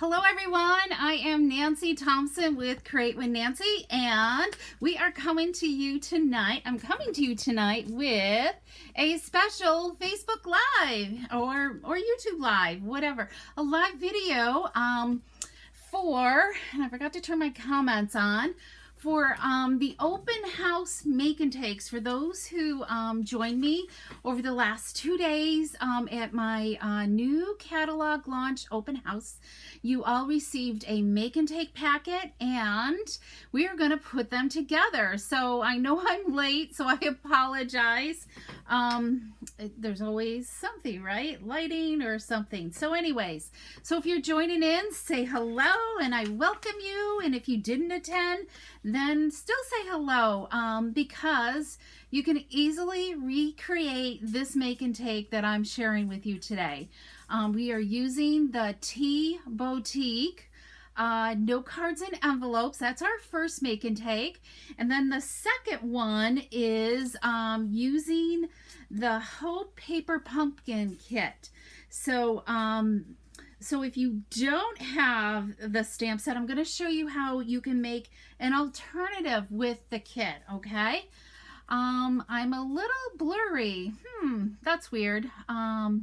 Hello everyone, I am Nancy Thompson with Create with Nancy, and we are coming to you tonight. I'm coming to you tonight with a special Facebook Live or YouTube Live, whatever. A live video and I forgot to turn my comments on, for the open house make and takes. For those who joined me over the last 2 days at my new catalog launch open house, you all received a make and take packet, and we are going to put them together. So I know I'm late, so I apologize. There's always something, right? Lighting or something. So anyways, so if you're joining in, say hello and I welcome you. And if you didn't attend, then still say hello, because you can easily recreate this make and take that I'm sharing with you today. We are using the Tea Boutique note cards and envelopes. That's our first make and take. And then the second one is using the Glimmer Paper pumpkin kit. So so if you don't have the stamp set, I'm going to show you how you can make an alternative with the kit, okay? I'm a little blurry. That's weird. So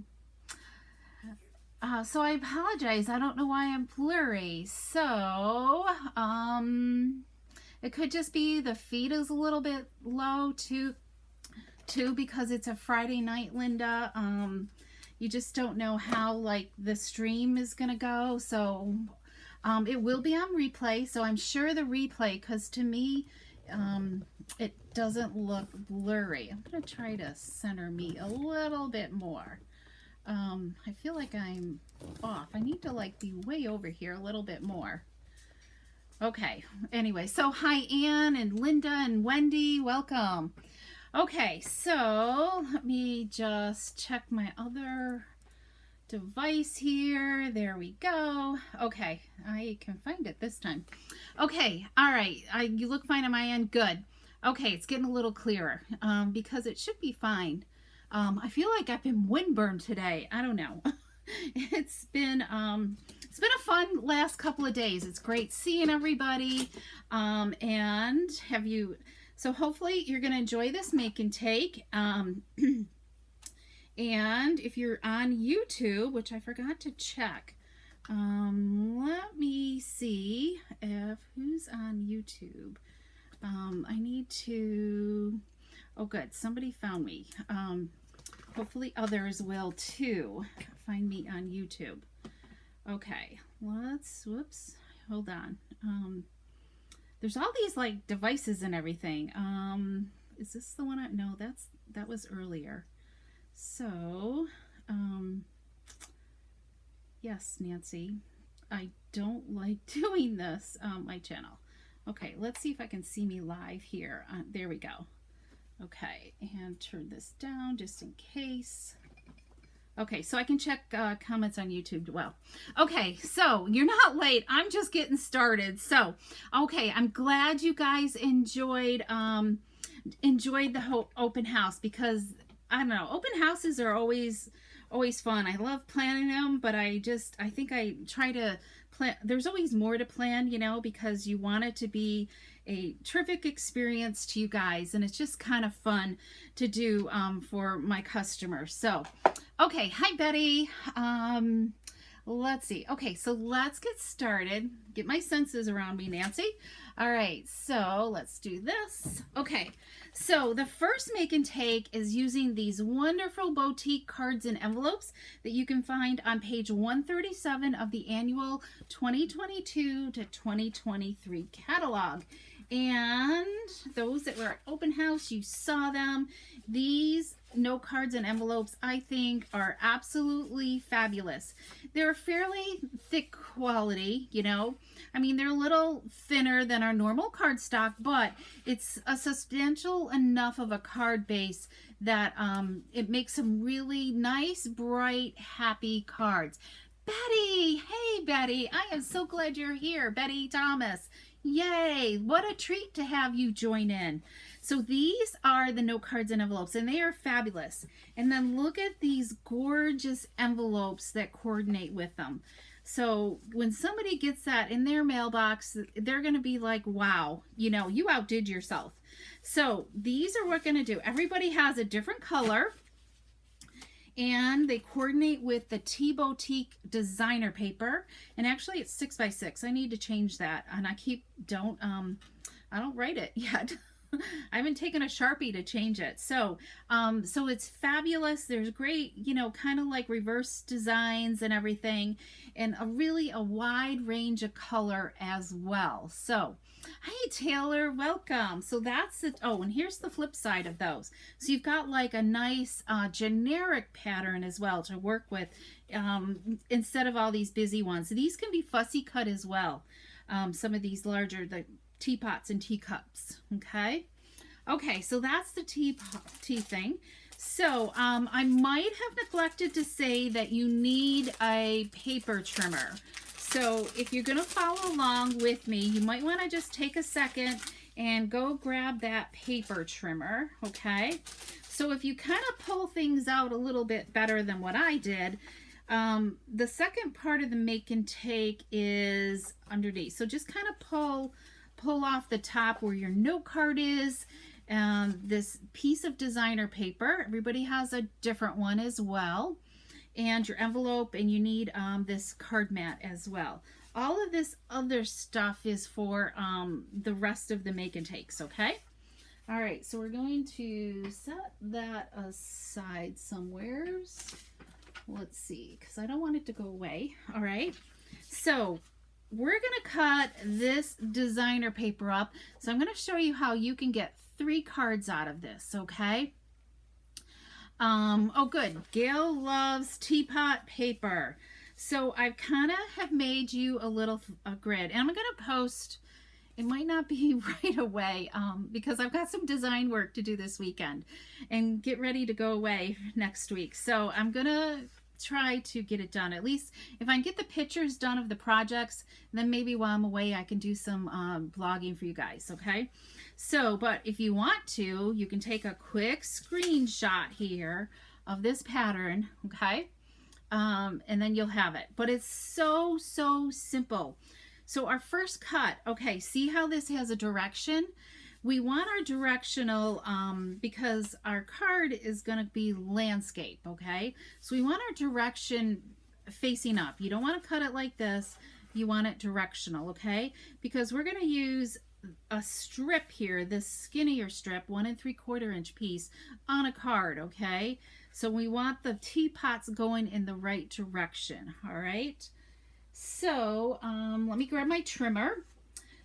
I apologize. I don't know why I'm blurry. So, it could just be the feed is a little bit low too, because it's a Friday night, Linda. You just don't know how like the stream is gonna go. So it will be on replay. So I'm sure the replay, because to me it doesn't look blurry. I'm gonna try to center me a little bit more. I feel like I'm off. I need to like be way over here a little bit more. Okay, anyway, so hi Ann and Linda and Wendy, welcome. Okay, so let me just check my other device here. There we go. Okay, I can find it this time. Okay, all right. You look fine on my end. Good. Okay, it's getting a little clearer because it should be fine. I feel like I've been windburned today. I don't know. It's been a fun last couple of days. It's great seeing everybody. And so hopefully you're going to enjoy this make and take. And if you're on YouTube, which I forgot to check, let me see if who's on YouTube. I need to, oh good, somebody found me. Hopefully others will too find me on YouTube. Okay, whoops, hold on. There's all these like devices and everything. Is this the one no, that was earlier. So, yes, Nancy, I don't like doing this, my channel. Okay, let's see if I can see me live here. There we go. Okay, and turn this down just in case. Okay, so I can check comments on YouTube as well. Okay, so you're not late. I'm just getting started. So, okay, I'm glad you guys enjoyed the whole open house, because I don't know, open houses are always fun. I love planning them, but I think I try to plan. There's always more to plan, you know, because you want it to be a terrific experience to you guys, and it's just kind of fun to do for my customers. So, okay, hi Betty. Let's see. Okay, so let's get started. Get my senses around me, Nancy. All right, so let's do this. Okay, so the first make and take is using these wonderful boutique cards and envelopes that you can find on page 137 of the annual 2022 to 2023 catalog. And those that were at open house, you saw them. These note cards and envelopes, I think, are absolutely fabulous. They're fairly thick quality, you know. I mean, they're a little thinner than our normal cardstock, but it's a substantial enough of a card base that it makes some really nice, bright, happy cards. Betty! Hey, Betty! I am so glad you're here. Betty Thomas. Yay! What a treat to have you join in. So these are the note cards and envelopes, and they are fabulous. And then look at these gorgeous envelopes that coordinate with them. So when somebody gets that in their mailbox, they're going to be like, wow, you know, you outdid yourself. So these are what we're going to do. Everybody has a different color, and they coordinate with the Tea Boutique designer paper. And actually it's 6x6. I need to change that. And I don't write it yet. I haven't taken a Sharpie to change it. So it's fabulous. There's great, you know, kind of like reverse designs and everything, and really a wide range of color as well. So, hi Taylor, welcome. So that's it. Oh, and here's the flip side of those. So you've got like a nice generic pattern as well to work with, instead of all these busy ones. These can be fussy cut as well. Some of these larger, the teapots and teacups. Okay, so that's the tea thing. So I might have neglected to say that you need a paper trimmer. So if you're going to follow along with me, you might want to just take a second and go grab that paper trimmer. Okay, so if you kind of pull things out a little bit better than what I did, the second part of the make and take is underneath. So just kind of pull off the top where your note card is, this piece of designer paper. Everybody has a different one as well, and your envelope, and you need this card mat as well. All of this other stuff is for the rest of the make and takes. Okay, all right, so we're going to set that aside somewheres. Let's see, because I don't want it to go away. All right, so we're going to cut this designer paper up. So I'm going to show you how you can get 3 cards out of this, okay? Oh, good. Gail loves teapot paper. So I've kind of have made you a grid. And I'm going to post, it might not be right away, because I've got some design work to do this weekend and get ready to go away next week. So I'm going to try to get it done. At least if I can get the pictures done of the projects, then maybe while I'm away I can do some blogging for you guys. Okay, so but if you want to, you can take a quick screenshot here of this pattern. Okay, and then you'll have it. But it's so simple. So our first cut, okay, see how this has a direction? We want our directional, because our card is going to be landscape, okay? So we want our direction facing up. You don't want to cut it like this. You want it directional, okay? Because we're going to use a strip here, this skinnier strip, 1 3/4 inch piece on a card, okay? So we want the teapots going in the right direction, all right? So let me grab my trimmer.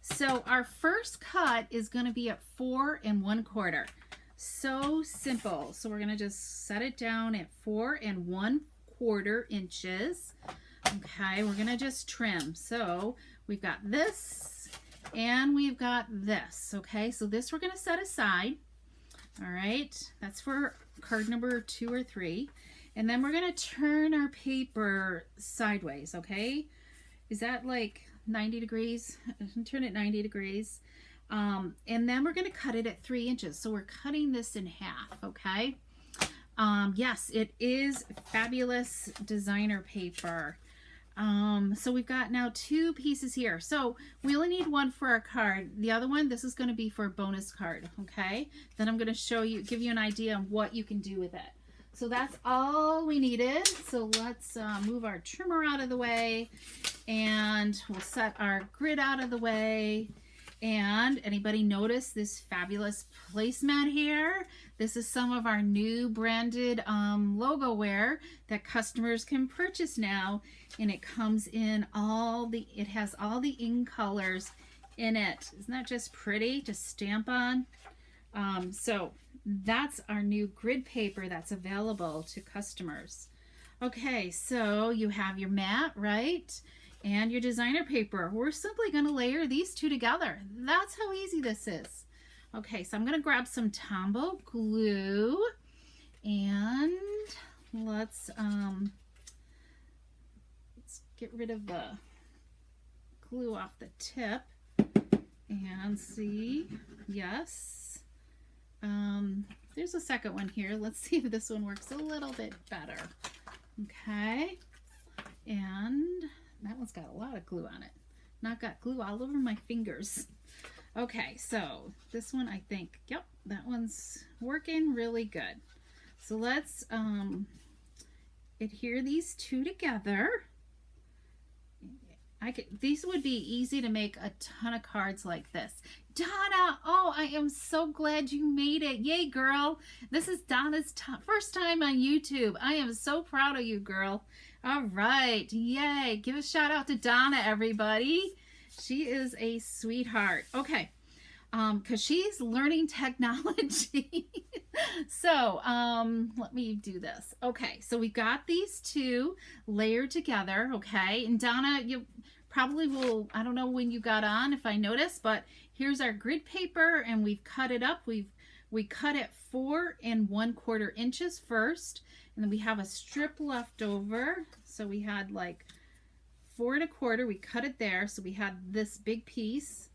So our first cut is going to be at 4 1/4. So simple. So we're going to just set it down at 4 1/4 inches. Okay, we're going to just trim. So we've got this and we've got this. Okay, so this we're going to set aside. All right, that's for card number 2 or 3. And then we're going to turn our paper sideways. Okay, is that like 90 degrees? Turn it 90 degrees. And then we're going to cut it at 3 inches. So we're cutting this in half, okay? Yes, it is fabulous designer paper. So we've got now 2 pieces here. So we only need 1 for our card. The other one, this is going to be for a bonus card, okay? Then I'm going to give you an idea of what you can do with it. So that's all we needed. So let's move our trimmer out of the way, and we'll set our grid out of the way. And anybody notice this fabulous placemat here? This is some of our new branded logo wear that customers can purchase now, and it comes in it has all the in colors in it. Isn't that just pretty to stamp on? So that's our new grid paper that's available to customers. Okay, so you have your mat, right? And your designer paper. We're simply going to layer these 2 together. That's how easy this is. Okay, so I'm going to grab some Tombow glue, and let's get rid of the glue off the tip and see. Yes. There's a second one here. Let's see if this one works a little bit better. Okay. And that one's got a lot of glue on it. Not got glue all over my fingers. Okay, so this one I think, yep, that one's working really good. So let's adhere these two together. These would be easy to make a ton of cards like this. Donna, oh, I am so glad you made it. Yay, girl. This is Donna's first time on YouTube. I am so proud of you, girl. All right, yay. Give a shout out to Donna, everybody. She is a sweetheart. Okay, because she's learning technology. So, let me do this. Okay, so we've got these two layered together, okay? And Donna, you probably will, I don't know when you got on, if I noticed, but here's our grid paper, and we've cut it up. We cut it 4 1/4 inches first, and then we have a strip left over. So we had like 4 1/4, we cut it there. So we had this big piece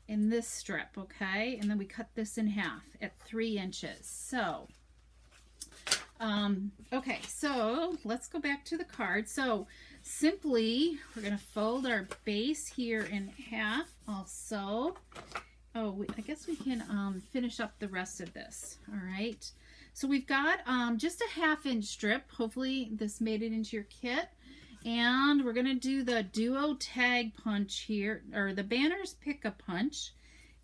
in this strip, okay? And then we cut this in half at 3 inches. So, okay, so let's go back to the card. So simply, we're going to fold our base here in half also. Oh, I guess we can finish up the rest of this. All right. So we've got just a 1/2 inch strip. Hopefully this made it into your kit. And we're going to do the duo tag punch here, or the banners pick a punch.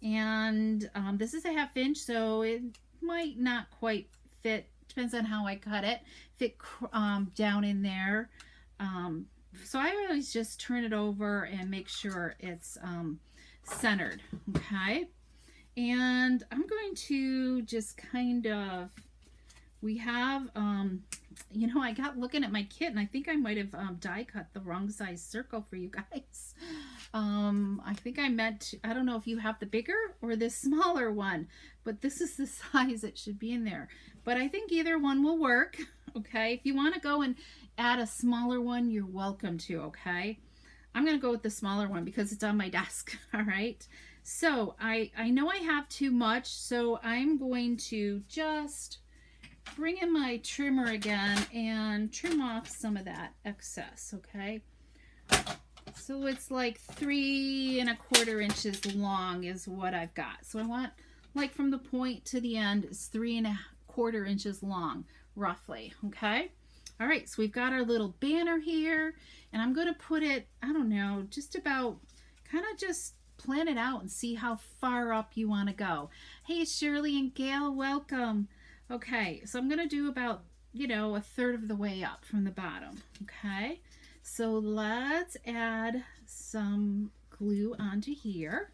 And this is a 1/2 inch, so it might not quite fit. Depends on how I cut it. Fit down in there. So I always just turn it over and make sure it's centered. Okay. And I'm going to just kind of, we have, you know, I got looking at my kit and I think I might have die cut the wrong size circle for you guys. I think I meant, I don't know if you have the bigger or the smaller one, but this is the size it should be in there. But I think either one will work. Okay. If you want to go and add a smaller one, you're welcome to. Okay. I'm going to go with the smaller one because it's on my desk. All right. So I know I have too much, so I'm going to just bring in my trimmer again and trim off some of that excess. Okay. So it's like 3 1/4 inches long is what I've got. So I want, like, from the point to the end is 3 1/4 inches long, roughly. Okay. All right. So we've got our little banner here, and I'm going to put it, I don't know, just about, kind of just plan it out and see how far up you want to go. Hey, Shirley and Gail, welcome. Okay. So I'm going to do about, you know, 1/3 of the way up from the bottom. Okay. So let's add some glue onto here,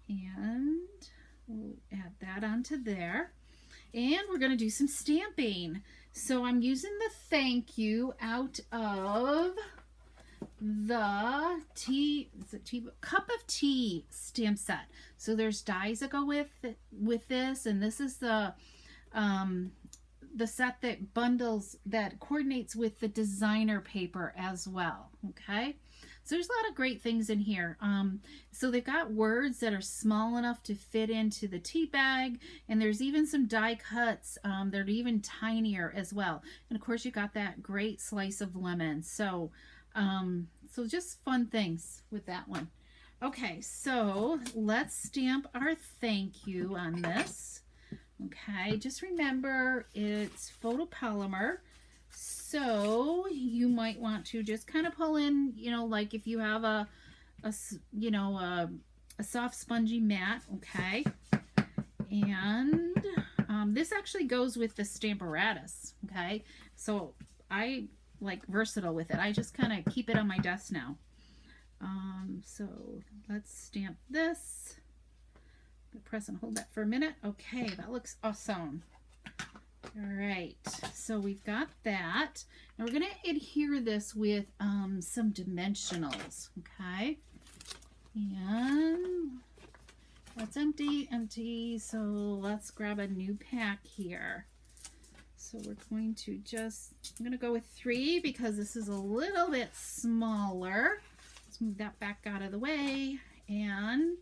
and we'll add that onto there. And we're going to do some stamping. So I'm using the thank you out of the cup of tea stamp set. So there's dies that go with this, and this is the set that bundles, that coordinates with the designer paper as well. Okay, so there's a lot of great things in here. So they've got words that are small enough to fit into the tea bag, and there's even some die cuts that are even tinier as well. And of course you got that great slice of lemon. So so just fun things with that one. Okay, so let's stamp our thank you on this. Okay, just remember it's photopolymer, so you might want to just kind of pull in, you know, like if you have a soft spongy mat. Okay, and this actually goes with the Stamparatus. Okay, so I like versatile with it. I just kind of keep it on my desk now. So let's stamp this. Press and hold that for a minute. Okay, that looks awesome. All right, so we've got that. Now we're going to adhere this with some dimensionals. Okay, and that's empty. So let's grab a new pack here. So we're going to I'm going to go with 3 because this is a little bit smaller. Let's move that back out of the way. And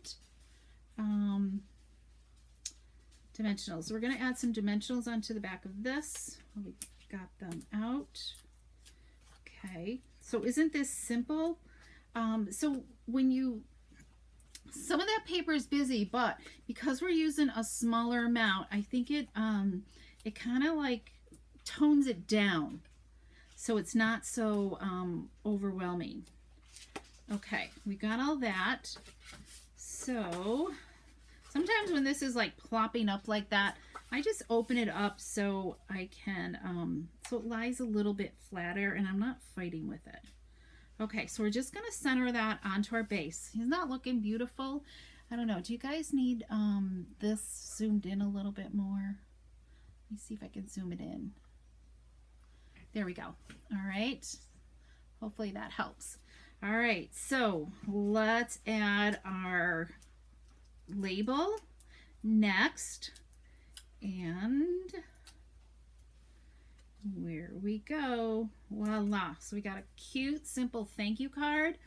dimensionals. We're going to add some dimensionals onto the back of this. We got them out. Okay, so isn't this simple? So when you, some of that paper is busy, but because we're using a smaller amount, I think it kind of like tones it down, so it's not so overwhelming. Okay, we got all that. So sometimes when this is like plopping up like that, I just open it up so I can, so it lies a little bit flatter and I'm not fighting with it. Okay, so we're just going to center that onto our base. He's not looking beautiful. I don't know. Do you guys need this zoomed in a little bit more? Let me see if I can zoom it in. There we go. All right. Hopefully that helps. All right, so let's add our label next. And where we go, voila. So we got a cute, simple thank you card.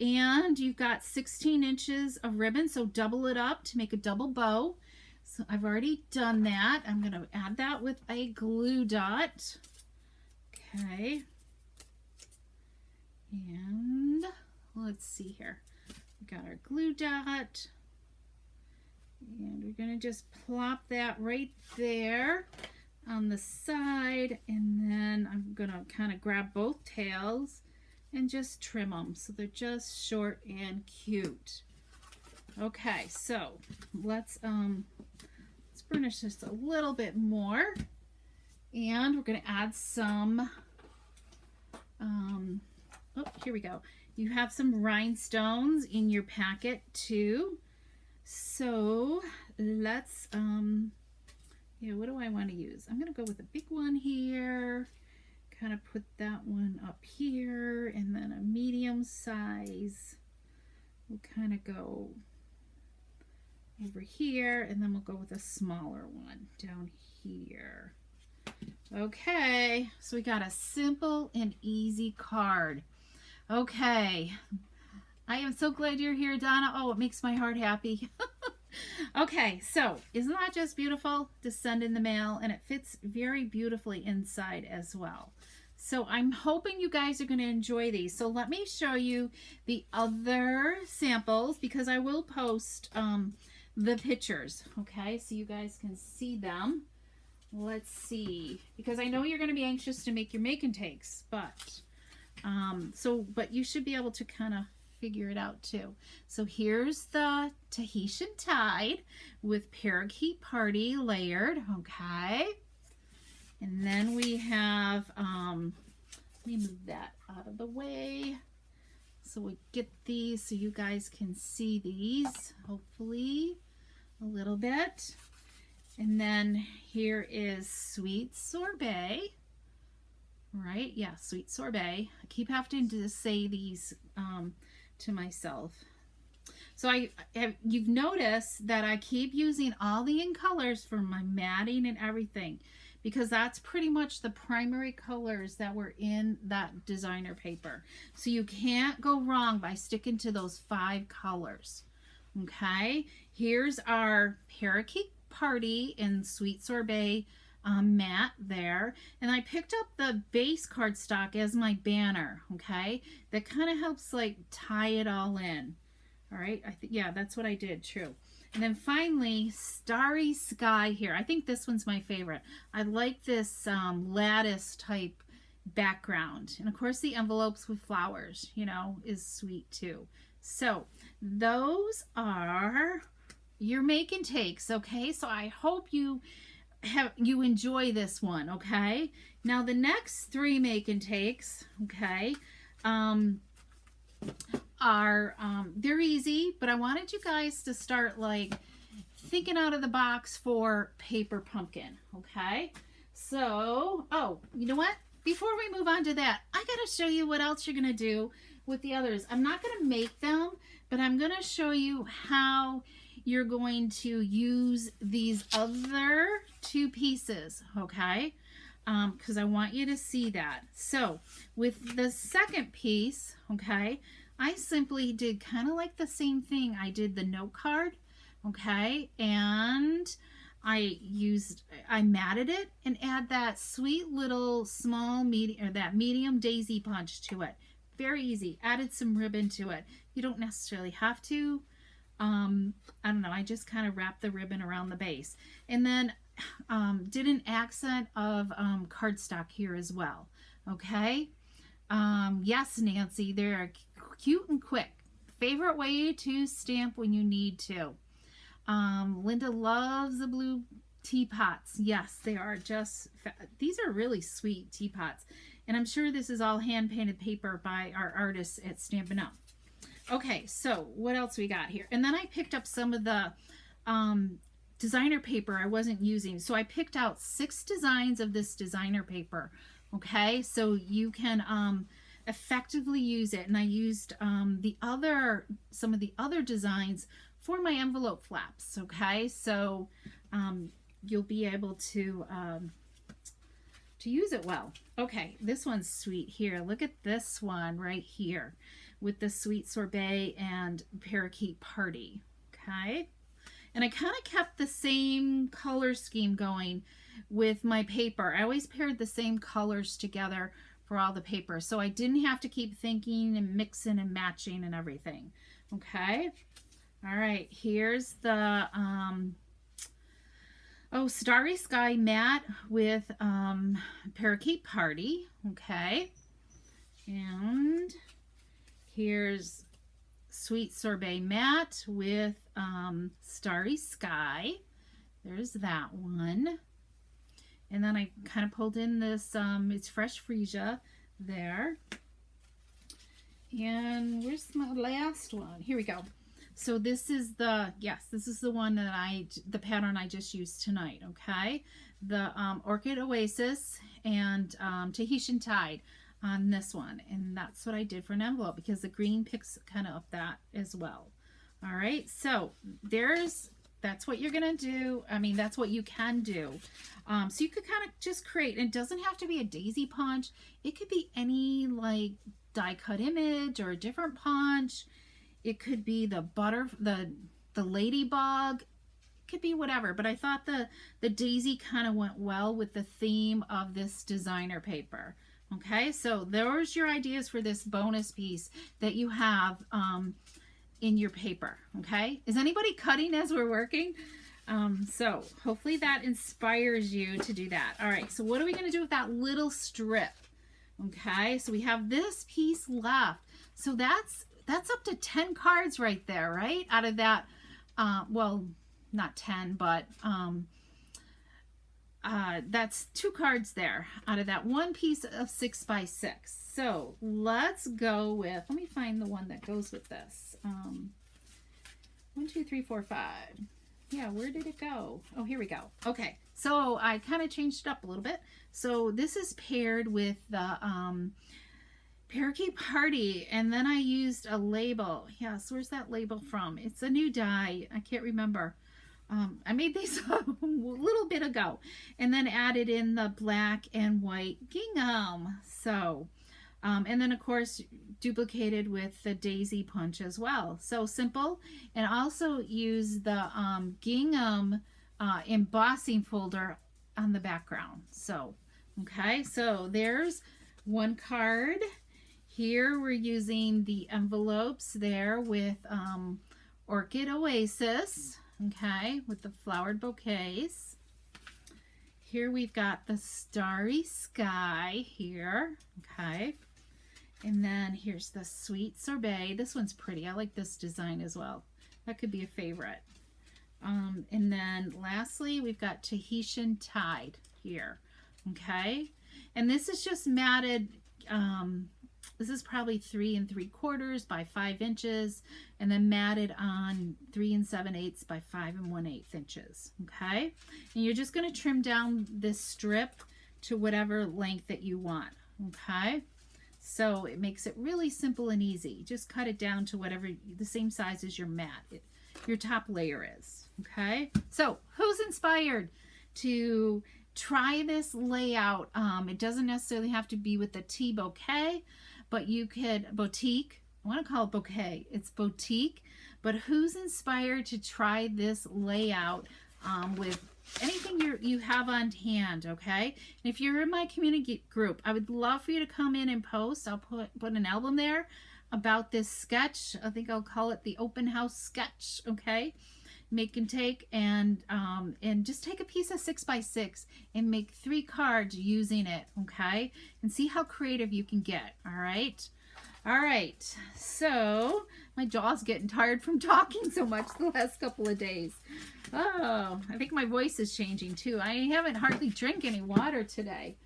And you've got 16 inches of ribbon, so double it up to make a double bow. So I've already done that. I'm going to add that with a glue dot. Okay. And let's see here. We got our glue dot. And we're going to just plop that right there on the side. And then I'm going to kind of grab both tails and just trim them so they're just short and cute. Okay, so let's burnish this a little bit more. And we're going to add some, oh, here we go. You have some rhinestones in your packet too. So let's, yeah, what do I want to use? I'm going to go with a big one here, kind of put that one up here, and then a medium size. We'll kind of go over here, and then we'll go with a smaller one down here. Okay, so we got a simple and easy card. Okay, I am so glad you're here, Donna. Oh, it makes my heart happy. Okay, so isn't that just beautiful to send in the mail? And it fits very beautifully inside as well. So I'm hoping you guys are going to enjoy these. So let me show you the other samples because I will post the pictures. Okay, so you guys can see them. Let's see, because I know you're going to be anxious to make your make and takes, but but you should be able to kind of figure it out too. So here's the Tahitian Tide with Parakeet Party layered, okay? And then we have, let me move that out of the way so we get these so you guys can see these, hopefully, a little bit. And then here is Sweet Sorbet, right? Yeah, Sweet Sorbet. I keep having to say these to myself. So you've noticed that I keep using all the in colors for my matting and everything because that's pretty much the primary colors that were in that designer paper. So you can't go wrong by sticking to those 5 colors. Okay, here's our Parakeet Party and Sweet Sorbet matte there, and I picked up the base cardstock as my banner. Okay, that kind of helps like tie it all in. All right, I think, yeah, that's what I did, true. And then finally, Starry Sky here. I think this one's my favorite. I like this lattice type background, and of course the envelopes with flowers, you know, is sweet too. So those are your make and takes. Okay, so I hope you enjoy this one. Okay, now the next 3 make and takes, okay, are they're easy, but I wanted you guys to start like thinking out of the box for paper pumpkin. Okay, so oh, you know what, before we move on to that, I gotta show you what else you're gonna do with the others. I'm not gonna make them, but I'm gonna show you how you're going to use these other 2 pieces, okay? Because I want you to see that. So with the second piece, okay, I simply did kind of like the same thing. I did the note card, okay, and I matted it and add that sweet little small medium, or that medium daisy punch to it. Very easy. Added some ribbon to it. You don't necessarily have to. I don't know. I just kind of wrapped the ribbon around the base, and then did an accent of cardstock here as well. Okay. Yes, Nancy, they're cute and quick. Favorite way to stamp when you need to. Linda loves the blue teapots. Yes, they are just, these are really sweet teapots. And I'm sure this is all hand painted paper by our artists at Stampin' Up. Okay, so what else we got here? And then I picked up some of the designer paper I wasn't using. So I picked out 6 designs of this designer paper. Okay, so you can effectively use it. And I used some of the other designs for my envelope flaps. Okay, so you'll be able to use it well. Okay, this one's sweet here. Look at this one right here with the sweet sorbet and parakeet party. Okay, and I kind of kept the same color scheme going with my paper. I always paired the same colors together for all the paper, so I didn't have to keep thinking and mixing and matching and everything. Okay, all right, here's the Starry Sky matte with parakeet party. Okay, and here's sweet sorbet matte with Starry Sky. There's that one. And then I kind of pulled in this, it's fresh freesia there. And where's my last one? Here we go. So this is the, yes, this is the one that the pattern I just used tonight, okay? The Orchid Oasis and Tahitian Tide on this one. And that's what I did for an envelope because the green picks kind of up that as well. All right, so that's what you're gonna do. I mean, that's what you can do. So you could kind of just create, and it doesn't have to be a daisy punch. It could be any like die cut image or a different punch. It could be the ladybug. It could be whatever. But I thought the daisy kind of went well with the theme of this designer paper. Okay, so there's your ideas for this bonus piece that you have in your paper. Okay, is anybody cutting as we're working? So hopefully that inspires you to do that. All right, so what are we going to do with that little strip? Okay, so we have this piece left. So that's up to 10 cards right there, right? Out of that, well, not 10, but that's 2 cards there out of that one piece of 6 by 6. So let's go with, let me find the one that goes with this. 1, 2, 3, 4, 5. Yeah, where did it go? Oh, here we go. Okay, so I kind of changed it up a little bit. So this is paired with the parakeet party, and then I used a label. Yes, where's that label from? It's a new die. I can't remember. I made these a little bit ago, and then added in the black and white gingham. So, and then of course duplicated with the daisy punch as well. So simple, and also use the gingham embossing folder on the background. So, okay, so there's one card. Here we're using the envelopes there with Orchid Oasis, okay, with the flowered bouquets. Here we've got the Starry Sky here, okay. And then here's the Sweet Sorbet. This one's pretty. I like this design as well. That could be a favorite. And then lastly, we've got Tahitian Tide here, okay. And this is just matted, this is probably 3 3/4 by 5 inches, and then matted on 3 7/8 by 5 1/8 inches. Okay, and you're just going to trim down this strip to whatever length that you want. Okay, so it makes it really simple and easy. Just cut it down to whatever the same size as your mat, your top layer is. Okay, so who's inspired to try this layout? It doesn't necessarily have to be with the tea bouquet, but you could, boutique, I want to call it bouquet, it's boutique, but who's inspired to try this layout with anything you have on hand, okay? And if you're in my community group, I would love for you to come in and post. I'll put an album there about this sketch. I think I'll call it the open house sketch, okay? Make and take, and just take a piece of 6x6 and make 3 cards using it, okay? And see how creative you can get. All right, so my jaw's getting tired from talking so much the last couple of days. Oh, I think my voice is changing too. I haven't hardly drank any water today.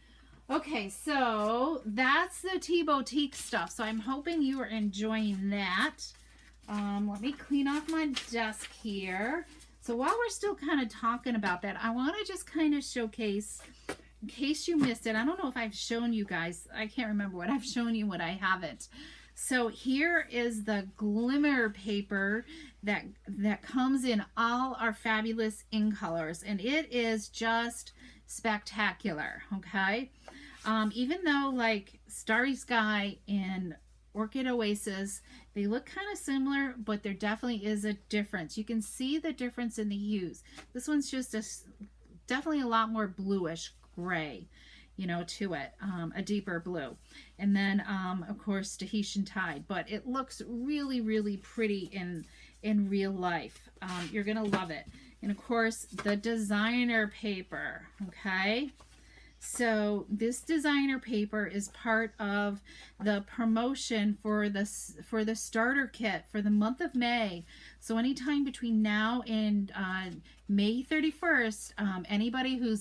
Okay, so that's the Tea Boutique stuff. So I'm hoping you are enjoying that. Let me clean off my desk here. So while we're still kind of talking about that, I want to just kind of showcase, in case you missed it. I don't know if I've shown you guys. I can't remember what I've shown you, what I haven't. So here is the Glimmer Paper that comes in all our fabulous in colors, and it is just spectacular, okay? Even though like Starry Sky and Orchid Oasis, they look kind of similar, but there definitely is a difference. You can see the difference in the hues. This one's just definitely a lot more bluish gray, you know, to it, a deeper blue. And then, of course, Tahitian Tide, but it looks really, really pretty in real life. You're going to love it. And of course, the designer paper, okay? So this designer paper is part of the promotion for the starter kit for the month of May. So anytime between now and May 31st, anybody who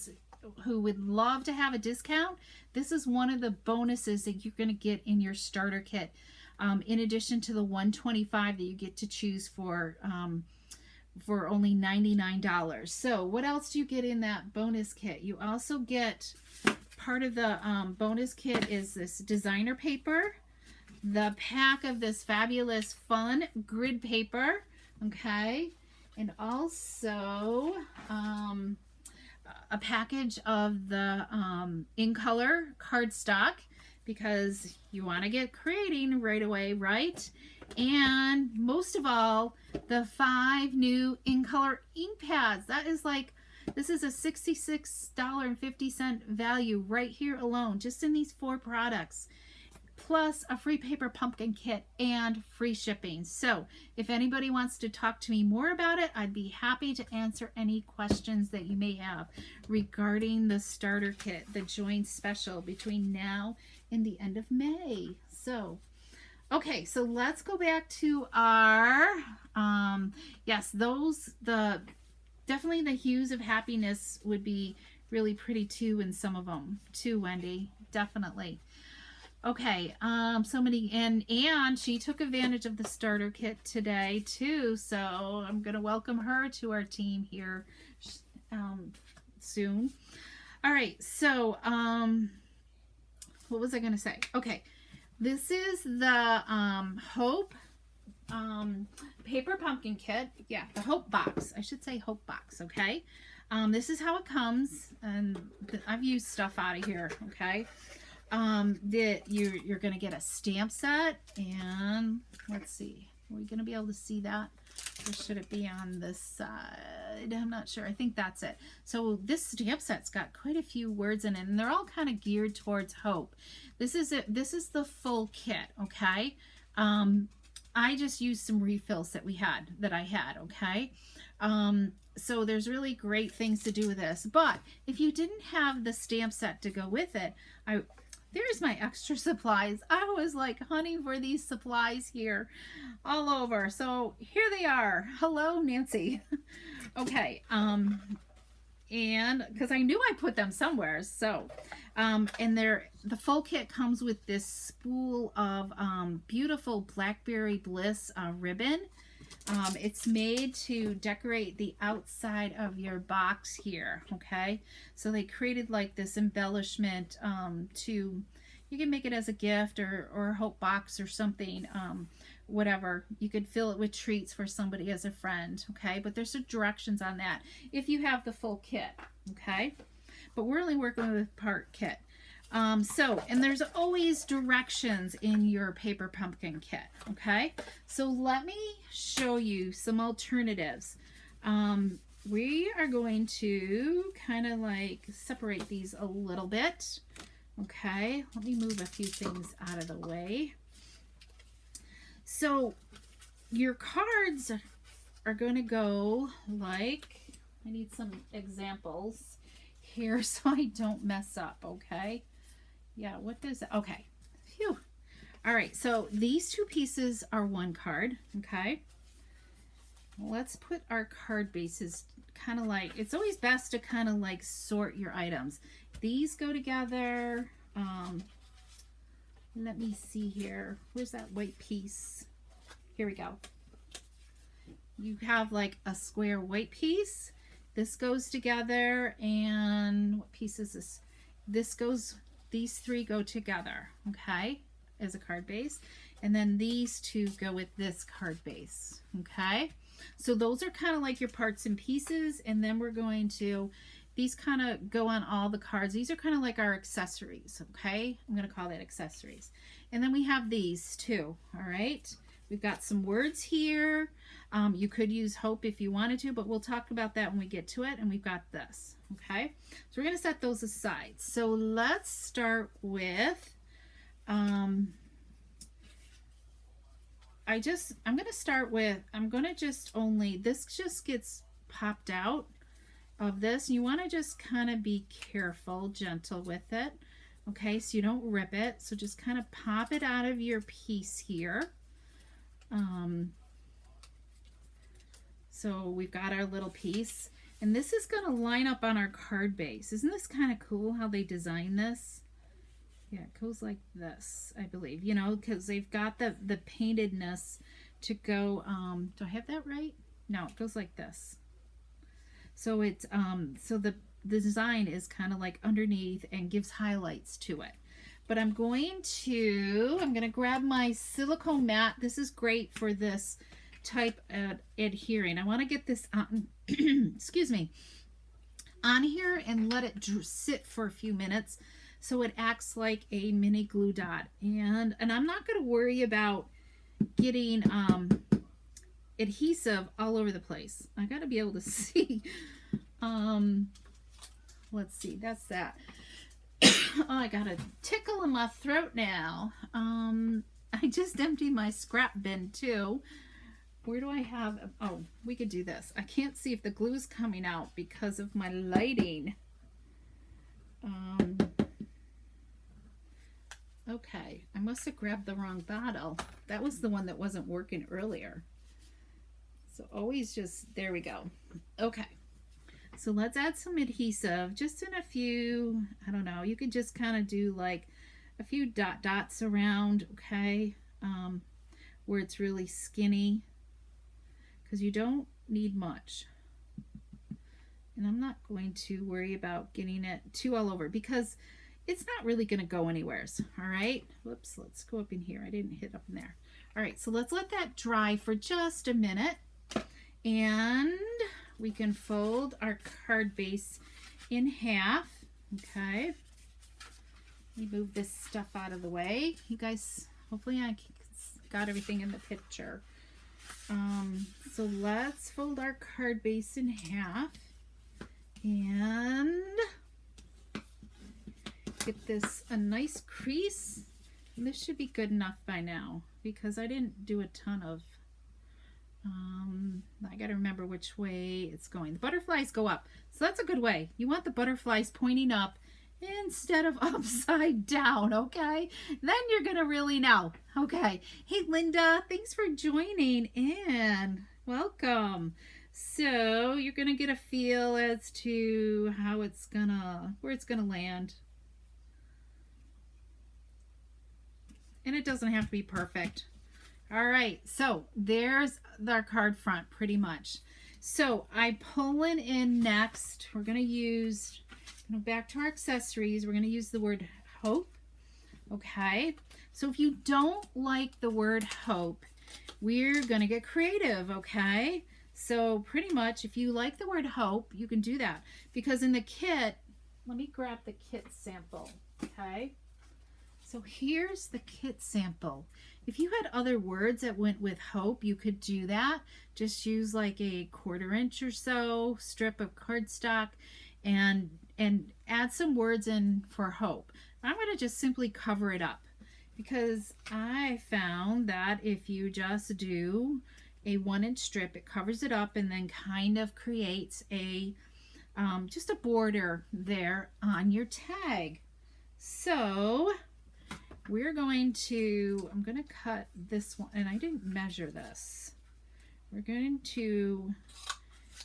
would love to have a discount, this is one of the bonuses that you're going to get in your starter kit, in addition to the $125 that you get to choose for only $99. So what else do you get in that bonus kit? You also get, part of the bonus kit is this designer paper, the pack of this fabulous fun grid paper, okay, and also a package of the in color cardstock, because you want to get creating right away, right? And most of all, the 5 new in color ink pads. That is like, this is a $66.50 value right here alone, just in these 4 products, plus a free paper pumpkin kit and free shipping. So if anybody wants to talk to me more about it, I'd be happy to answer any questions that you may have regarding the starter kit, the joint special between now and the end of May. So okay, so let's go back to our, yes, definitely the hues of happiness would be really pretty too in some of them too, Wendy, definitely. Okay, so many, and she took advantage of the starter kit today too, so I'm going to welcome her to our team here soon. All right, so, what was I going to say? Okay. This is the Hope paper pumpkin kit. Yeah, the Hope box. I should say Hope box, okay? This is how it comes, and I've used stuff out of here, okay? You're going to get a stamp set, and let's see. Are we going to be able to see that? Or should it be on this side? I'm not sure. I think that's it. So this stamp set's got quite a few words in it, and they're all kind of geared towards hope. This is it. This is the full kit, okay? I just used some refills that I had, okay? So there's really great things to do with this. But if you didn't have the stamp set to go with it, there's my extra supplies. I was like hunting for these supplies here all over. So here they are. Hello, Nancy. Okay. And because I knew I put them somewhere. So, and the full kit comes with this spool of beautiful Blackberry Bliss ribbon. It's made to decorate the outside of your box here, okay? So they created like this embellishment you can make it as a gift or a hope box or something, whatever. You could fill it with treats for somebody as a friend, okay? But there's some directions on that if you have the full kit, okay? But we're only working with part kit. And there's always directions in your paper pumpkin kit, okay? So let me show you some alternatives. we are going to kind of like separate these a little bit. Okay, let me move a few things out of the way. So your cards are going to go like, I need some examples here so I don't mess up, okay? Yeah, what does that, okay. Phew. All right, so these two pieces are one card, okay? Let's put our card bases kind of like, it's always best to kind of like sort your items. These go together. Let me see here. Where's that white piece? Here we go. You have like a square white piece. This goes together, and what piece is this? This goes, these three go together, okay, as a card base. And then these two go with this card base, okay? So those are kind of like your parts and pieces, and then we're going to, these kind of go on all the cards. These are kind of like our accessories, okay? I'm going to call that accessories. And then we have these too, all right? We've got some words here. You could use hope if you wanted to, but we'll talk about that when we get to it. And we've got this, okay? So we're going to set those aside. So let's start with, I'm going to start with, I'm going to just only, this just gets popped out of this. You want to just kind of be careful, gentle with it, okay? So you don't rip it. So just kind of pop it out of your piece here. So we've got our little piece, and this is going to line up on our card base. Isn't this kind of cool how they design this? Yeah, it goes like this, I believe, you know, because they've got the paintedness to go, do I have that right? No, it goes like this. So it's, so the design is kind of like underneath and gives highlights to it. But I'm going to grab my silicone mat. This is great for this type of adhering. I want to get this on, excuse me, on here and let it sit for a few minutes so it acts like a mini glue dot. And I'm not going to worry about getting adhesive all over the place. I got to be able to see. Let's see, that's that. Oh, I got a tickle in my throat now. I just emptied my scrap bin too. Where do I have, oh, we could do this. I can't see if the glue is coming out because of my lighting. Okay, I must have grabbed the wrong bottle. That was the one that wasn't working earlier. So always just, there we go. Okay. So let's add some adhesive, just in a few, I don't know, you could just kind of do like a few dots around, okay, where it's really skinny, because you don't need much. And I'm not going to worry about getting it too all over because it's not really going to go anywhere. All right, whoops, let's go up in here. I didn't hit up in there. All right, so let's let that dry for just a minute. And we can fold our card base in half, okay? Let me move this stuff out of the way. You guys, hopefully I got everything in the picture. So let's fold our card base in half and get this a nice crease. And this should be good enough by now because I didn't do a ton of I got to remember which way it's going. The butterflies go up, so that's a good way. You want the butterflies pointing up instead of upside down, okay? Then you're gonna really know. Okay, hey Linda, thanks for joining in. Welcome. So you're gonna get a feel as to how it's gonna, where it's gonna land. And it doesn't have to be perfect. All right, so there's our card front pretty much. So I'm pulling in next. We're going to use, back to our accessories, we're going to use the word hope. Okay, so if you don't like the word hope, we're going to get creative, okay? So pretty much if you like the word hope, you can do that. Because in the kit, let me grab the kit sample, okay? So here's the kit sample. If you had other words that went with hope, you could do that. Just use like a 1/4 inch or so strip of cardstock and add some words in for hope. I'm going to just simply cover it up because I found that if you just do a 1-inch strip, it covers it up and then kind of creates a just a border there on your tag. So we're going to, I'm going to cut this one, and I didn't measure this. We're going to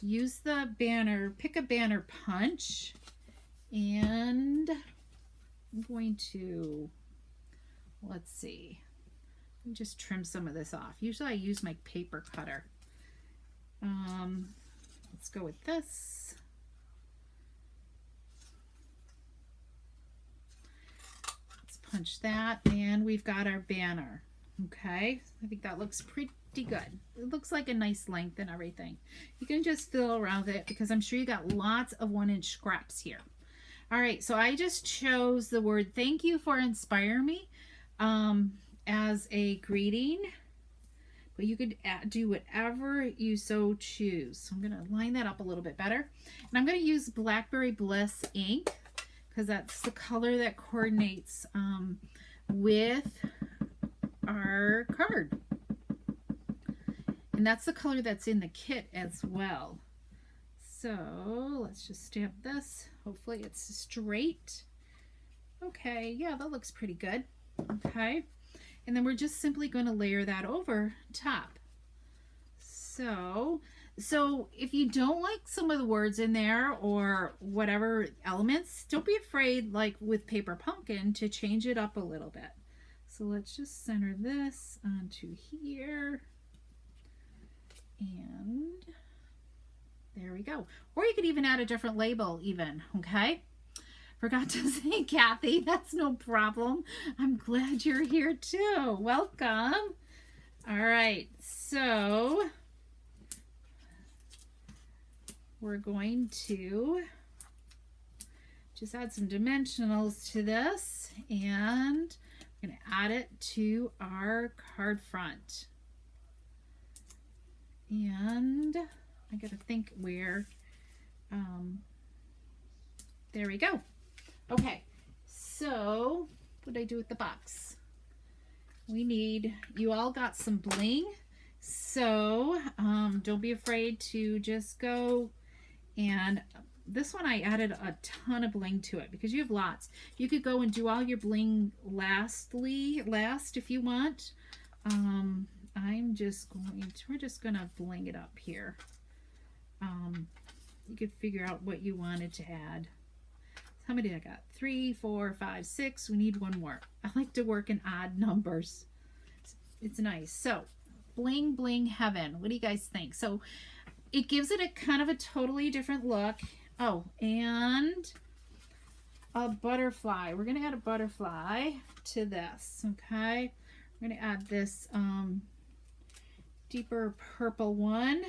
use the banner, pick a banner punch, and I'm going to, let's see, let me just trim some of this off. Usually I use my paper cutter. Let's go with this. Punch that, and we've got our banner. Okay, I think that looks pretty good. It looks like a nice length and everything. You can just fill around it because I'm sure you got lots of 1-inch scraps here. All right, so I just chose the word thank you for inspiring me as a greeting, but you could do whatever you so choose. So I'm going to line that up a little bit better, and I'm going to use Blackberry Bliss ink because that's the color that coordinates with our card. And that's the color that's in the kit as well. So let's just stamp this. Hopefully it's straight. Okay, yeah, that looks pretty good. Okay, and then we're just simply going to layer that over top. So if you don't like some of the words in there or whatever elements, don't be afraid, like with Paper Pumpkin, to change it up a little bit. So let's just center this onto here. And there we go. Or you could even add a different label even, okay? Forgot to say, Kathy, that's no problem. I'm glad you're here too. Welcome. All right, so we're going to just add some dimensionals to this, and I'm going to add it to our card front. And I got to think where, there we go. Okay, so what did I do with the box? We need, you all got some bling, so don't be afraid to just go. And this one I added a ton of bling to it because you have lots. You could go and do all your bling last if you want. I'm just going to, we're just going to bling it up here. You could figure out what you wanted to add. How many I got? 3, 4, 5, 6. We need one more. I like to work in odd numbers. It's nice. So bling bling heaven. What do you guys think? So it gives it a kind of a totally different look. Oh, and a butterfly. We're going to add a butterfly to this, okay? We're going to add this deeper purple one.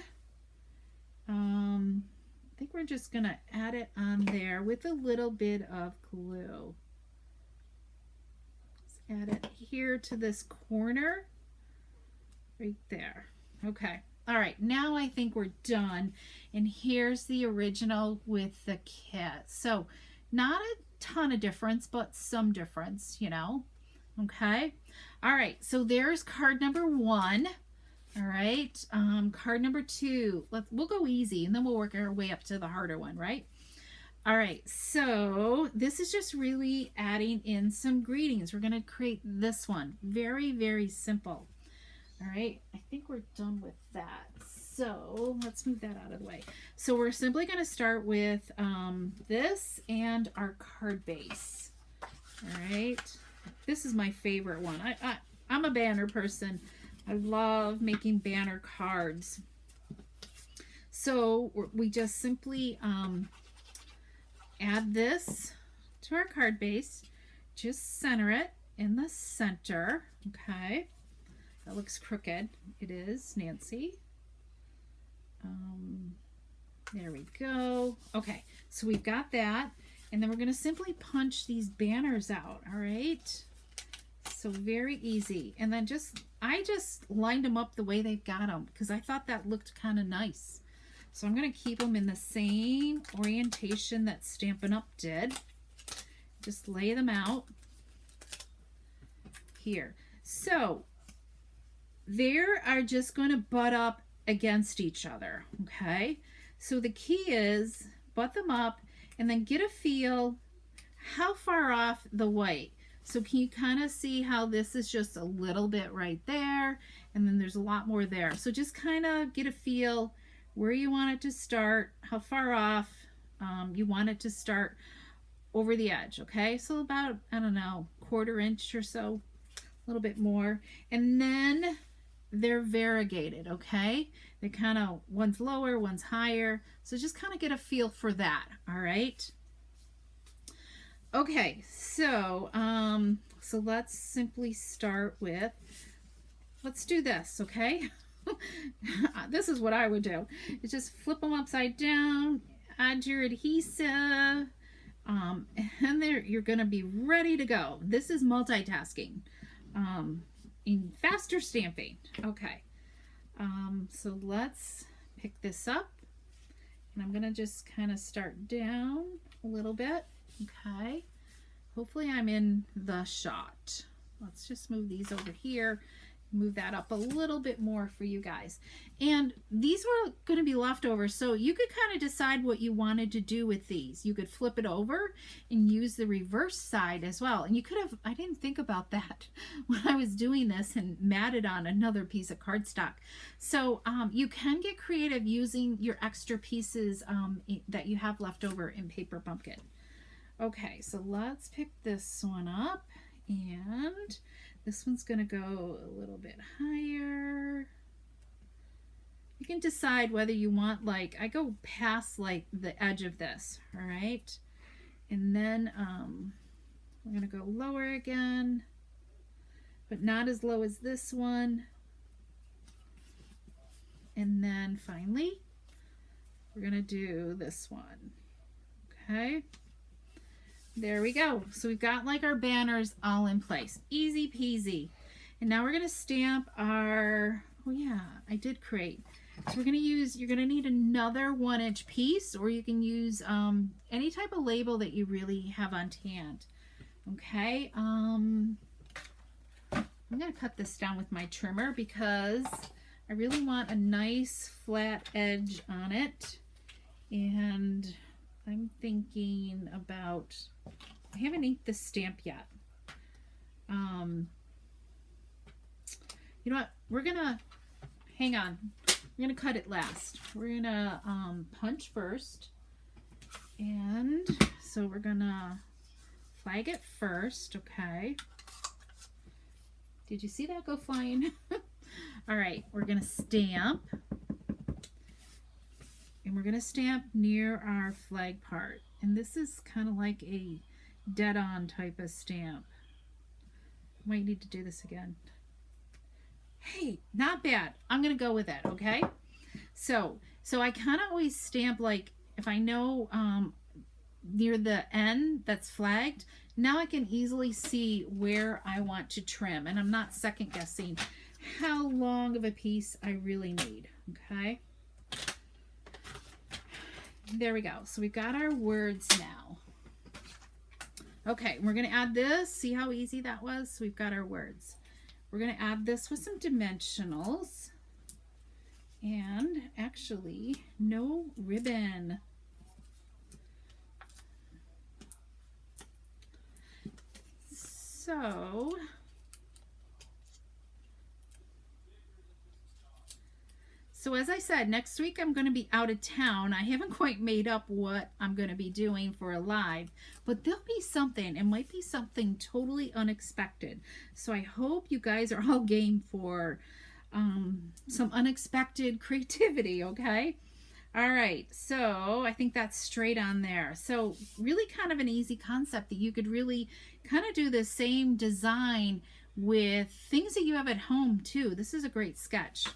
I think we're just going to add it on there with a little bit of glue. Let's add it here to this corner, right there. Okay. All right, now I think we're done. And here's the original with the kit. So not a ton of difference, but some difference, you know. Okay. All right, so there's card number 1. All right, card number 2. We'll go easy and then we'll work our way up to the harder one, right? All right, so this is just really adding in some greetings. We're going to create this one. Very, very simple. All right, I think we're done with that. So let's move that out of the way. So we're simply going to start with this and our card base. All right, this is my favorite one. I'm a banner person. I love making banner cards. So we just simply add this to our card base. Just center it in the center. Okay. That looks crooked. It is, Nancy. There we go. Okay, so we've got that. And then we're going to simply punch these banners out, all right? So very easy. And then I just lined them up the way they've got them because I thought that looked kind of nice. So I'm going to keep them in the same orientation that Stampin' Up! Did. Just lay them out here. So they are just going to butt up against each other, okay? So the key is butt them up and then get a feel how far off the white. So can you kind of see how this is just a little bit right there, and then there's a lot more there. So just kind of get a feel where you want it to start, how far off you want it to start over the edge, okay? So about, I don't know, 1/4 inch or so, a little bit more. And then they're variegated, okay? They kind of, one's lower, one's higher. So just kind of get a feel for that, all right? Okay, so let's simply start with, let's do this, okay? This is what I would do. Is just flip them upside down, add your adhesive, and there you're going to be ready to go. This is multitasking in faster stamping. Okay, so let's pick this up, and I'm going to just kind of start down a little bit. Okay, hopefully I'm in the shot. Let's just move these over here, move that up a little bit more for you guys. And these were going to be leftovers, so you could kind of decide what you wanted to do with these. You could flip it over and use the reverse side as well. And you could have, I didn't think about that when I was doing this, and matted on another piece of cardstock. So you can get creative using your extra pieces that you have left over in Paper Pumpkin. Okay, so let's pick this one up, and this one's going to go a little bit higher. You can decide whether you want, like, I go past like the edge of this, all right? And then we're going to go lower again, but not as low as this one. And then finally, we're going to do this one, okay? There we go. So we've got like our banners all in place. Easy peasy. And now we're going to stamp our, oh yeah, I did create. So we're going to use, you're going to need another 1-inch piece, or you can use any type of label that you really have on hand. Okay. I'm going to cut this down with my trimmer because I really want a nice flat edge on it. And I'm thinking about, I haven't inked this stamp yet. You know what? We're gonna, hang on. We're gonna cut it last. We're gonna punch first. And so we're gonna flag it first, okay? Did you see that go flying? All right, we're gonna stamp. And we're going to stamp near our flag part. And this is kind of like a dead-on type of stamp. Might need to do this again. Hey, not bad. I'm going to go with it, okay? So I kind of always stamp, like, if I know near the end that's flagged, now I can easily see where I want to trim. And I'm not second guessing how long of a piece I really need, okay? There we go. So we've got our words now. Okay, we're going to add this. See how easy that was? So we've got our words. We're going to add this with some dimensionals. And actually, no ribbon. So as I said, next week I'm going to be out of town. I haven't quite made up what I'm going to be doing for a live, but there'll be something. It might be something totally unexpected. So I hope you guys are all game for some unexpected creativity, okay? All right, so I think that's straight on there. So really kind of an easy concept that you could really kind of do the same design with things that you have at home too. This is a great sketch.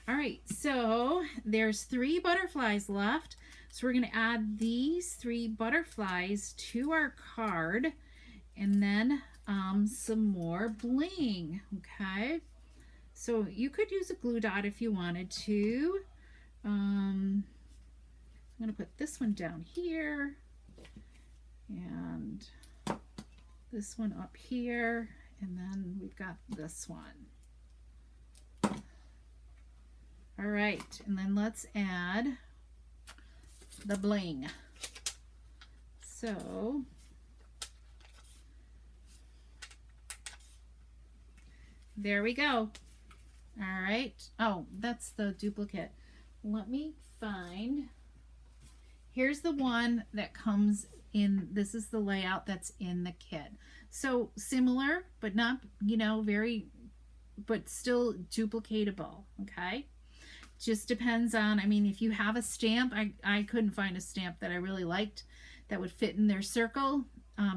All right, so there's 3 butterflies left. So we're going to add these 3 butterflies to our card. And then some more bling. Okay, so you could use a glue dot if you wanted to. I'm going to put this one down here and this one up here, and then we've got this one. All right, and then let's add the bling. So there we go. All right. Oh, that's the duplicate. Let me find. Here's the one that comes in. This is the layout that's in the kit. So similar, but not, you know, very, but still duplicatable. Okay. Just depends on, I mean, if you have a stamp, I couldn't find a stamp that I really liked that would fit in their circle.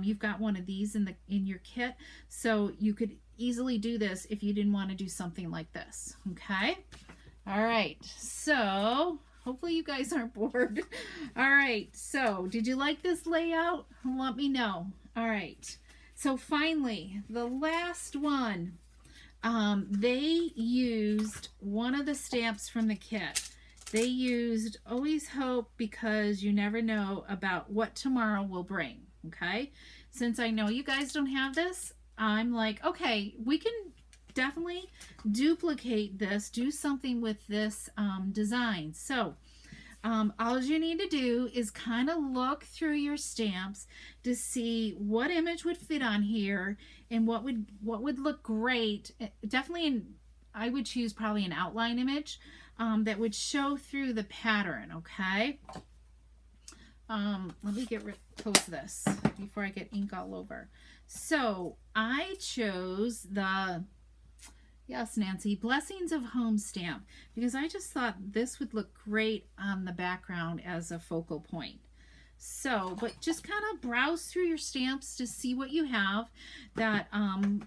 You've got one of these in your kit, so you could easily do this if you didn't want to do something like this. Okay. All right. So hopefully you guys aren't bored. All right. So did you like this layout? Let me know. All right. So finally, the last one. They used one of the stamps from the kit. They used Always Hope because you never know about what tomorrow will bring. Okay. Since I know you guys don't have this, I'm like, okay, we can definitely duplicate this, do something with this design. So all you need to do is kind of look through your stamps to see what image would fit on here and what would look great. Definitely, I would choose probably an outline image that would show through the pattern. Okay. Let me get close to this before I get ink all over. So I chose the, yes, Nancy, Blessings of Home stamp, because I just thought this would look great on the background as a focal point. So, but just kind of browse through your stamps to see what you have that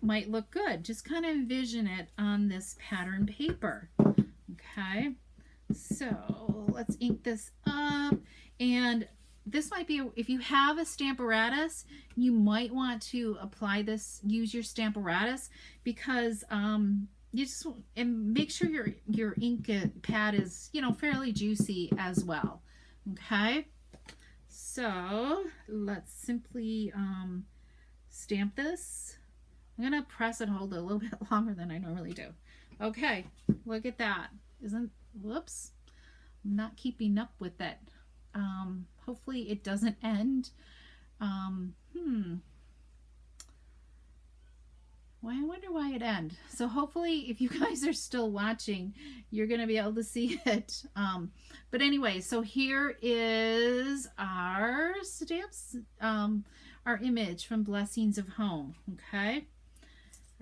might look good. Just kind of envision it on this pattern paper. Okay, so let's ink this up. And this might be, if you have a Stamparatus, you might want to apply this, use your Stamparatus, because you just, and make sure your ink pad is, you know, fairly juicy as well. Okay, so let's simply stamp this. I'm gonna press and hold it a little bit longer than I normally do. Okay, look at that. Whoops, I'm not keeping up with it. Hopefully it doesn't end. Well, I wonder why it ended. So hopefully if you guys are still watching, you're going to be able to see it. But anyway, so here is our stamps, our image from Blessings of Home. Okay.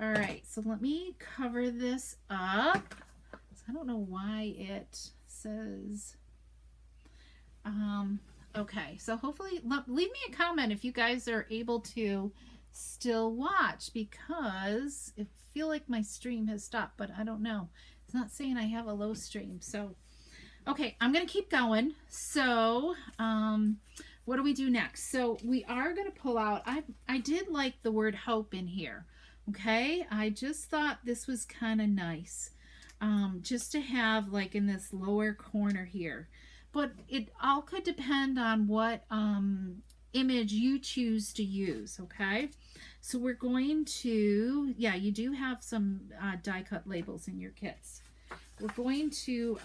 All right. So let me cover this up. So I don't know why it says, okay, so hopefully leave me a comment if you guys are able to still watch, because I feel like my stream has stopped, but I don't know. It's not saying I have a low stream. So, okay, I'm going to keep going. So, what do we do next? So we are going to pull out, I did like the word hope in here. Okay, I just thought this was kind of nice. Just to have like in this lower corner here. But it all could depend on what image you choose to use, okay? So we're going to, yeah, you do have some die cut labels in your kits. We're going to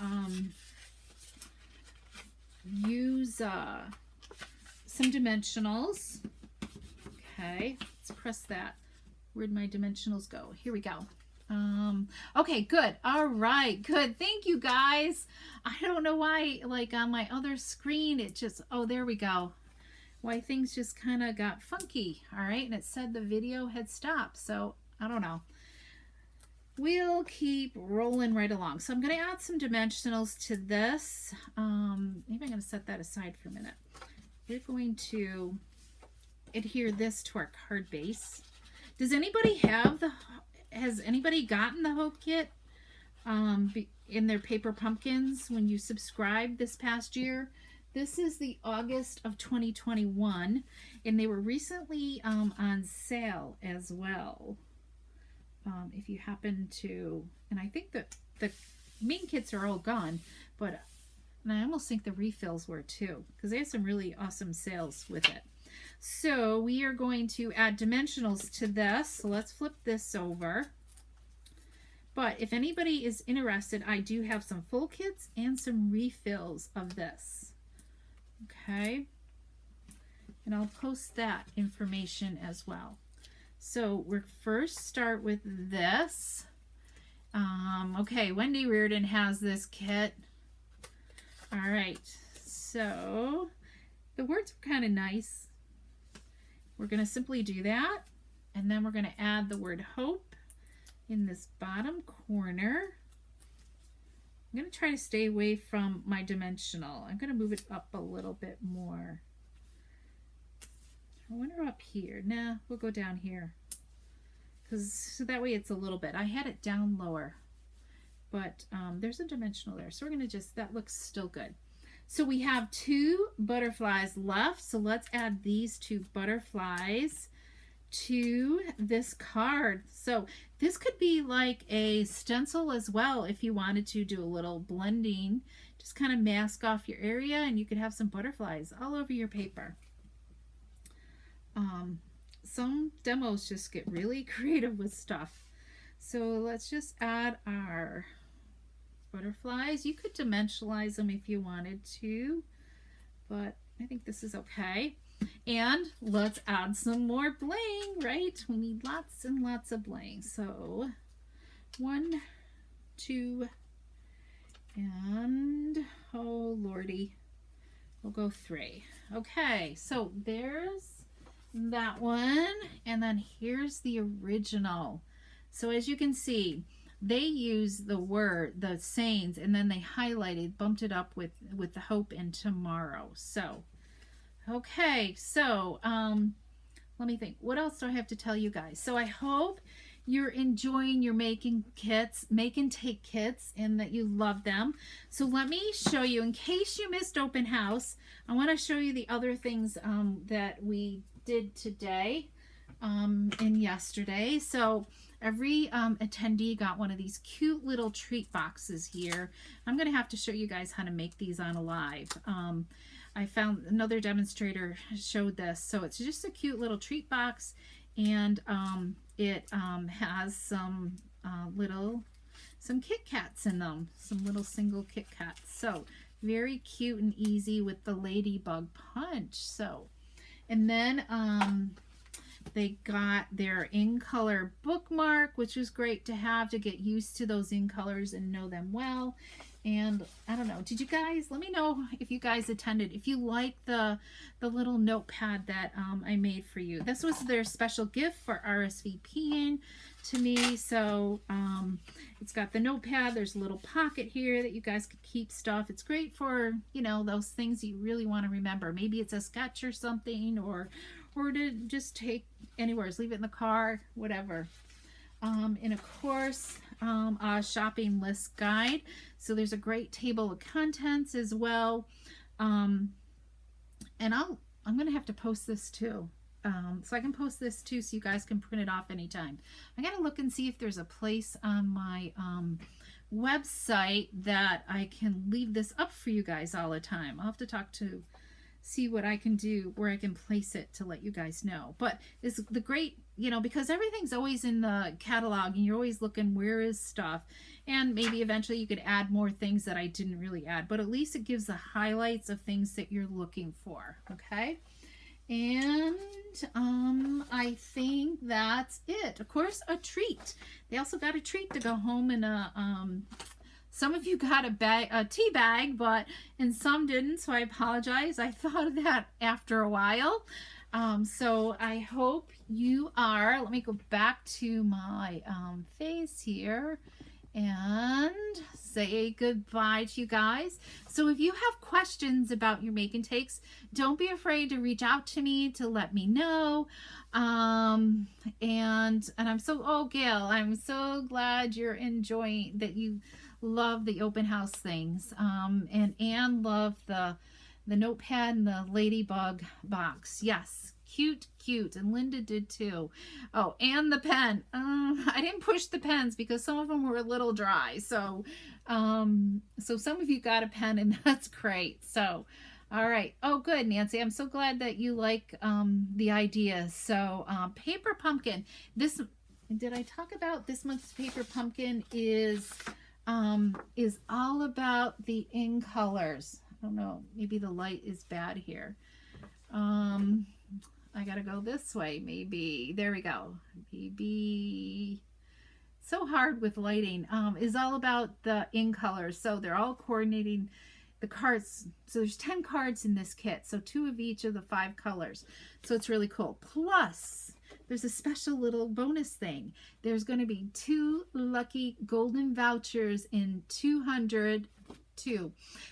use some dimensionals. Okay, let's press that. Where'd my dimensionals go? Here we go. Okay, good. All right, good. Thank you, guys. I don't know why, like on my other screen, it just, oh, there we go. Why things just kind of got funky. All right, and it said the video had stopped, so I don't know. We'll keep rolling right along. So I'm going to add some dimensionals to this. Maybe I'm going to set that aside for a minute. We're going to adhere this to our card base. Does anybody have has anybody gotten the Hope Kit in their paper pumpkins when you subscribed this past year? This is the August of 2021, and they were recently on sale as well. If you happen to, and I think that the main kits are all gone, but and I almost think the refills were too, because they had some really awesome sales with it. So we are going to add dimensionals to this. So let's flip this over. But if anybody is interested, I do have some full kits and some refills of this. Okay. And I'll post that information as well. So we'll first start with this. Okay, Wendy Reardon has this kit. All right, so the words are kind of nice. We're going to simply do that, and then we're going to add the word hope in this bottom corner. I'm going to try to stay away from my dimensional. I'm going to move it up a little bit more. I wonder up here. Nah, we'll go down here, because so that way it's a little bit. I had it down lower, but there's a dimensional there, so we're going to just, that looks still good. So we have 2 butterflies left, so let's add these 2 butterflies to this card. So this could be like a stencil as well if you wanted to do a little blending. Just kind of mask off your area, and you could have some butterflies all over your paper. Some demos just get really creative with stuff. So let's just add our butterflies. You could dimensionalize them if you wanted to, but I think this is okay. And let's add some more bling, right? We need lots and lots of bling. So 1, 2, and oh lordy, we'll go 3. Okay, so there's that one, and then here's the original. So as you can see, they use the sayings, and then they highlighted, bumped it up with the hope and tomorrow. So okay, so let me think, what else do I have to tell you guys? So I hope you're enjoying your make and take kits, and that you love them. So let me show you, in case you missed open house, I want to show you the other things that we did today and yesterday. So every attendee got one of these cute little treat boxes here. I'm going to have to show you guys how to make these on a live. I found another demonstrator showed this. So it's just a cute little treat box, and it has some Kit Kats in them, some little single Kit Kats. So very cute and easy with the ladybug punch. So, and then they got their in color bookmark, which was great to have to get used to those in colors and know them well. And I don't know, did you guys, let me know if you guys attended, if you like the little notepad that I made for you. This was their special gift for RSVPing to me. So it's got the notepad, there's a little pocket here that you guys could keep stuff. It's great for, you know, those things you really want to remember. Maybe it's a sketch or something, or to just take anywhere, leave it in the car, whatever. And of course, a shopping list guide. So there's a great table of contents as well. And I'm going to have to post this too. So I can post this too, so you guys can print it off anytime. I got to look and see if there's a place on my website that I can leave this up for you guys all the time. I'll have to see what I can do, where I can place it to let you guys know. But it's the great, you know, because everything's always in the catalog, and you're always looking where is stuff, and maybe eventually you could add more things that I didn't really add, but at least it gives the highlights of things that you're looking for. Okay, and I think that's it. Of course, a treat. They also got a treat to go home in a some of you got a tea bag, and some didn't, so I apologize. I thought of that after a while. So I hope you are, let me go back to my face here and say goodbye to you guys. So if you have questions about your make and takes, don't be afraid to reach out to me to let me know. And I'm so, oh Gail, I'm so glad you're enjoying, that you love the open house things, and Anne loved the notepad and the ladybug box. Yes, cute, cute. And Linda did too. Oh, and the pen. I didn't push the pens because some of them were a little dry. So, so some of you got a pen, and that's great. So, all right. Oh, good, Nancy. I'm so glad that you like the ideas. So, paper pumpkin. This, did I talk about this month's paper pumpkin is all about the in colors. I don't know, maybe the light is bad here. I gotta go this way, maybe. There we go. Maybe. So hard with lighting. Is all about the in colors. So they're all coordinating the cards. So there's 10 cards in this kit. So 2 of each of the 5 colors. So it's really cool. Plus, there's a special little bonus thing. There's going to be 2 lucky golden vouchers in 200.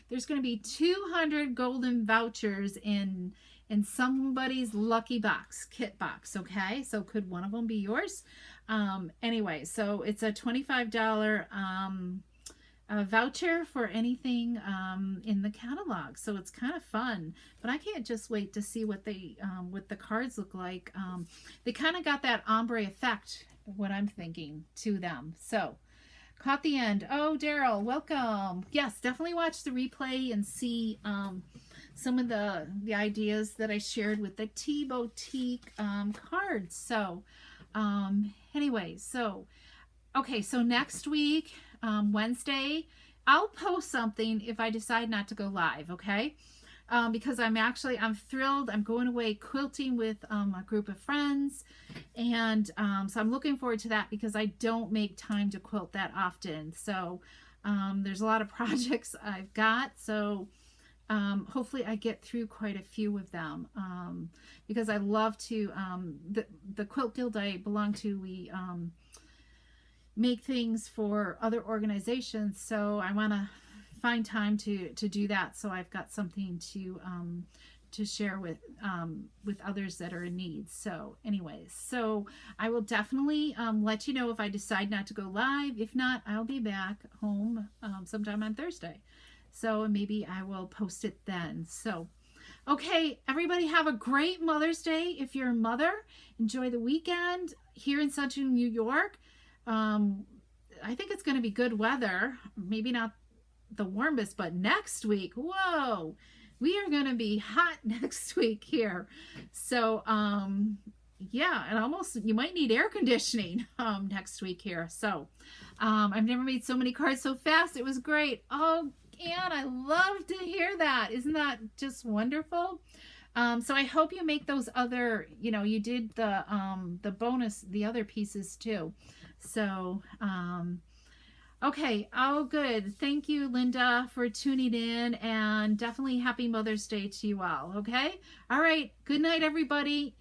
There's going to be 200 golden vouchers in somebody's lucky box, kit box, okay? So could one of them be yours? Anyway, so it's a $25 voucher for anything in the catalog. So it's kind of fun, but I can't just wait to see what the cards look like. They kind of got that ombre effect, what I'm thinking, to them. So caught the end. Oh, Daryl, welcome. Yes, definitely watch the replay and see some of the ideas that I shared with the Tea Boutique cards. So anyway, so okay, so next week, Wednesday, I'll post something if I decide not to go live, okay? Because I'm thrilled. I'm going away quilting with a group of friends, and so I'm looking forward to that because I don't make time to quilt that often. So there's a lot of projects I've got, so hopefully I get through quite a few of them because I love to, the Quilt Guild I belong to, we make things for other organizations, so I want to find time to do that, so I've got something to share with others that are in need. So anyways, so I will definitely let you know if I decide not to go live. If not, I'll be back home sometime on Thursday, so maybe I will post it then. So okay, everybody, have a great Mother's Day. If you're a mother, enjoy the weekend here in Central New York. I think it's going to be good weather, maybe not the warmest, but next week, whoa, we are going to be hot next week here. So yeah, and almost you might need air conditioning next week here. So I've never made so many cards so fast. It was great. Oh, and I love to hear that. Isn't that just wonderful? So I hope you make those other, you did the bonus, the other pieces too. So okay, oh good. Thank you, Linda, for tuning in, and definitely happy Mother's Day to you all. Okay, all right, good night, everybody.